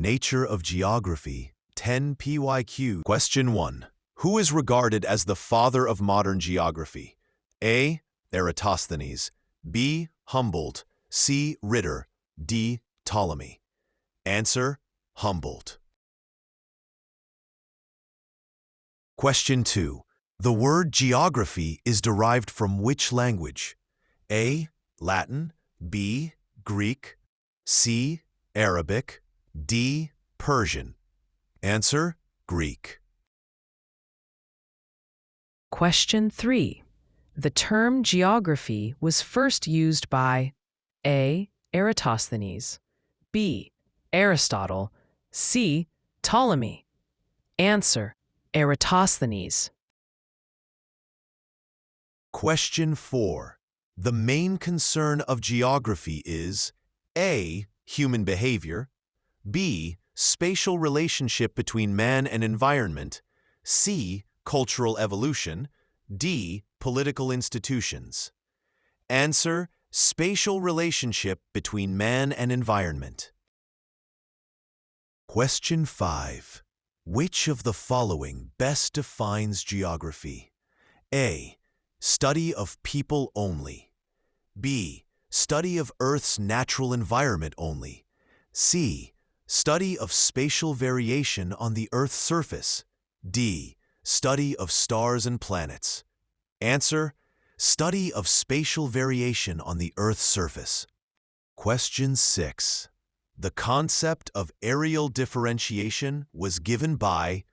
Nature of Geography, 10 PYQ. Question 1. Who is regarded as the father of modern geography? A. Eratosthenes, B. Humboldt, C. Ritter, D. Ptolemy. Answer: Humboldt. Question 2. The word geography is derived from which language? A. Latin, B. Greek, C. Arabic, D. Persian. Answer: Greek. Question 3. The term geography was first used by A. Eratosthenes, B. Aristotle, C. Ptolemy. Answer: Eratosthenes. Question 4. The main concern of geography is A. Human behavior, B. Spatial relationship between man and environment, C. Cultural evolution, D. Political institutions. Answer: spatial relationship between man and environment. Question 5. Which of the following best defines geography? A. Study of people only. B. Study of Earth's natural environment only. C. Study of spatial variation on the Earth's surface. D. Study of stars and planets. Answer: study of spatial variation on the Earth's surface. Question 6. The concept of areal differentiation was given by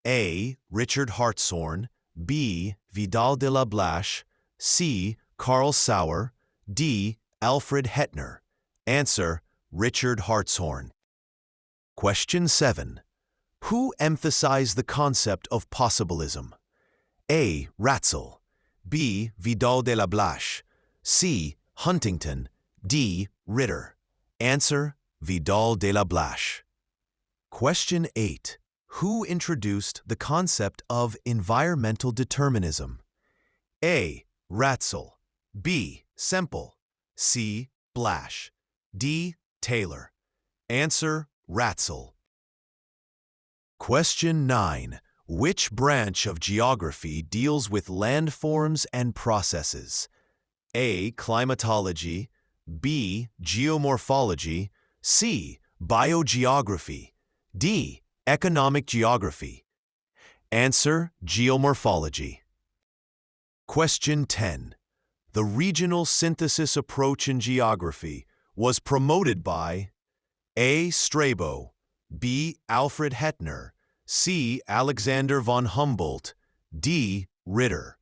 A. Richard Hartshorne, B. Vidal de la Blache, C. Carl Sauer, D. Alfred Hettner. Answer: Richard Hartshorne. Question 7. Who emphasized the concept of possibilism? A. Ratzel, B. Vidal de la Blache, C. Huntington, D. Ritter. Answer: Vidal de la Blache. Question 8. Who introduced the concept of environmental determinism? A. Ratzel, B. Semple, C. Blache, D. Taylor. Answer: Ratzel. Question 9. Which branch of geography deals with landforms and processes? A. Climatology, B. Geomorphology, C. Biogeography, D. Economic geography. Answer: Geomorphology. Question 10. The regional synthesis approach in geography was promoted by A. Strabo, B. Alfred Hettner, C. Alexander von Humboldt, D. Ritter.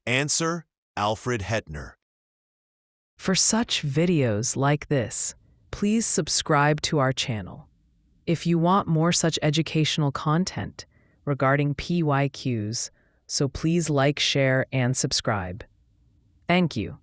Answer: Alfred Hettner. For such videos like this, please subscribe to our channel. If you want more such educational content regarding PYQs, so please like, share, and subscribe. Thank you.